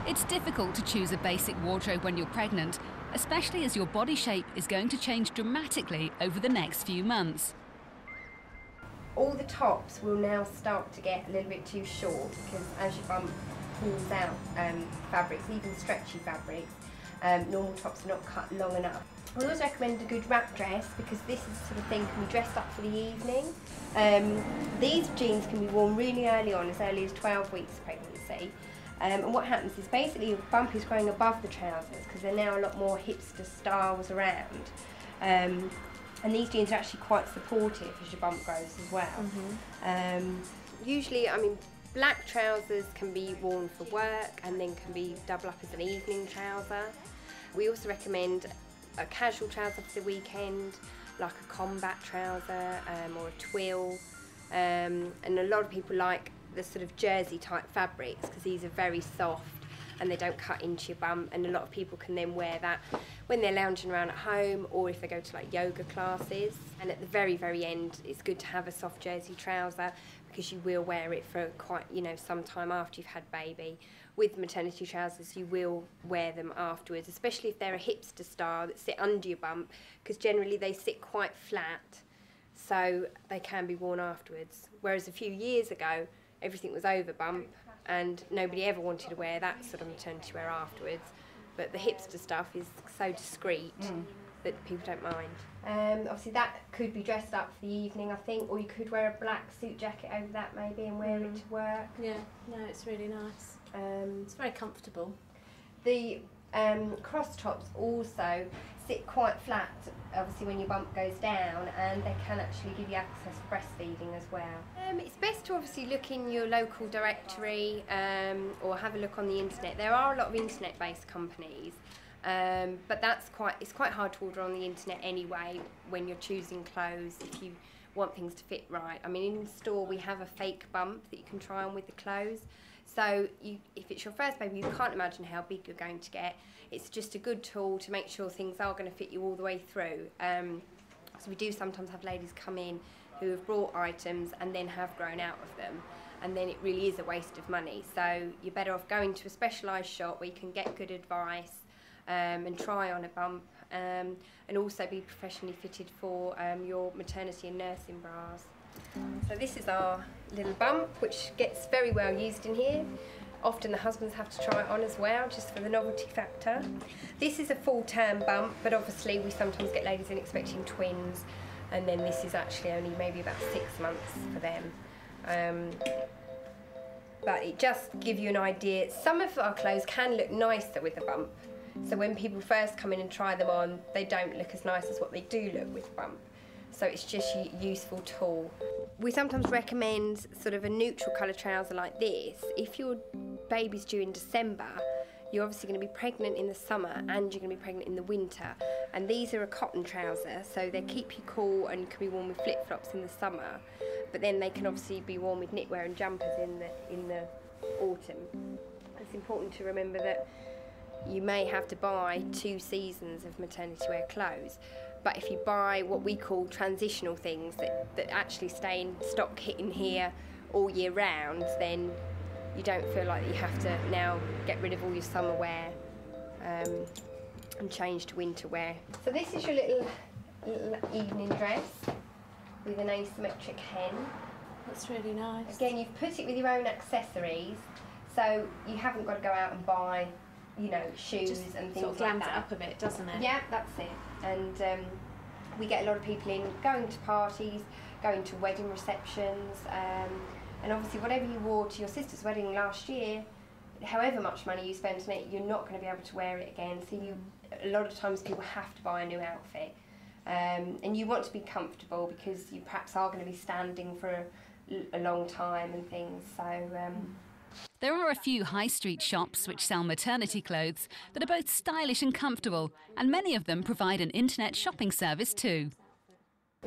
It's difficult to choose a basic wardrobe when you're pregnant, especially as your body shape is going to change dramatically over the next few months. All the tops will now start to get a little bit too short because as your bump pulls out fabrics, even stretchy fabrics, normal tops are not cut long enough. We always recommend a good wrap dress because this is the sort of thing can be dressed up for the evening. These jeans can be worn really early on, as early as 12 weeks of pregnancy. And what happens is basically your bump is growing above the trousers because there are now a lot more hipster styles around. And these jeans are actually quite supportive as your bump grows as well. Usually, I mean, black trousers can be worn for work and then can be double up as an evening trouser. We also recommend a casual trouser for the weekend, like a combat trouser or a twill. And a lot of people like the sort of jersey type fabrics because these are very soft and they don't cut into your bump, and a lot of people can then wear that when they're lounging around at home or if they go to like yoga classes. And at the very end it's good to have a soft jersey trouser because you will wear it for quite, you know, some time after you've had baby. With maternity trousers you will wear them afterwards, especially if they're a hipster style that sit under your bump, because generally they sit quite flat so they can be worn afterwards. Whereas a few years ago everything was over bump and nobody ever wanted to wear that sort of maternity wear afterwards. But the hipster stuff is so discreet that people don't mind. Obviously that could be dressed up for the evening, I think, or you could wear a black suit jacket over that maybe and wear it to work. Yeah, no, it's really nice. It's very comfortable. The cross tops also sit quite flat, obviously, when your bump goes down, and they can actually give you access for breastfeeding as well. It's best to obviously look in your local directory or have a look on the internet. There are a lot of internet-based companies, but it's quite hard to order on the internet anyway when you're choosing clothes if you want things to fit right. I mean, in store we have a fake bump that you can try on with the clothes. So if it's your first baby, you can't imagine how big you're going to get. It's just a good tool to make sure things are going to fit you all the way through. So we do sometimes have ladies come in who have brought items and then have grown out of them, and then it really is a waste of money. So you're better off going to a specialised shop where you can get good advice and try on a bump, and also be professionally fitted for your maternity and nursing bras. So this is our little bump, which gets very well used in here. Often the husbands have to try it on as well, just for the novelty factor. This is a full-term bump, but obviously we sometimes get ladies in expecting twins, and then this is actually only maybe about 6 months for them. But it just gives you an idea. Some of our clothes can look nicer with a bump. So when people first come in and try them on, they don't look as nice as what they do look with a bump. So it's just a useful tool. We sometimes recommend sort of a neutral colour trouser like this. If your baby's due in December, you're obviously going to be pregnant in the summer and you're going to be pregnant in the winter. And these are a cotton trouser, so they keep you cool and can be worn with flip-flops in the summer. But then they can obviously be worn with knitwear and jumpers in the autumn. It's important to remember that you may have to buy 2 seasons of maternity wear clothes. But if you buy what we call transitional things that actually stay in stock in here all year round, then you don't feel like you have to now get rid of all your summer wear and change to winter wear. So this is your little evening dress with an asymmetric hem. That's really nice. Again, you've put it with your own accessories, so you haven't got to go out and buy, you know, shoes Just and things sort of like glams that. it up a bit, doesn't it? Yeah, that's it. And we get a lot of people in going to parties, going to wedding receptions, and obviously whatever you wore to your sister's wedding last year, however much money you spent on it, you're not going to be able to wear it again. So a lot of times people have to buy a new outfit. And you want to be comfortable because you perhaps are going to be standing for a long time and things. So. There are a few high street shops which sell maternity clothes that are both stylish and comfortable, and many of them provide an internet shopping service too.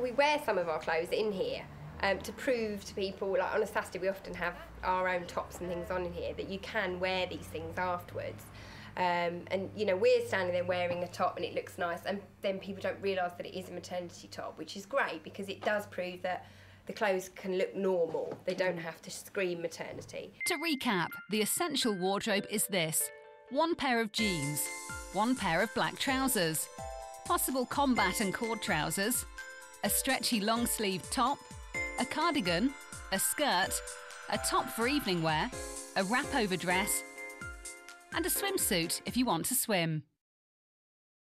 We wear some of our clothes in here to prove to people, like on a Saturday we often have our own tops and things on in here, that you can wear these things afterwards. And you know, we're standing there wearing a top and it looks nice, and then people don't realise that it is a maternity top, which is great because it does prove that the clothes can look normal. They don't have to scream maternity. To recap, the essential wardrobe is this: 1 pair of jeans, 1 pair of black trousers, possible combat and cord trousers, a stretchy long-sleeved top, a cardigan, a skirt, a top for evening wear, a wrap-over dress, and a swimsuit if you want to swim.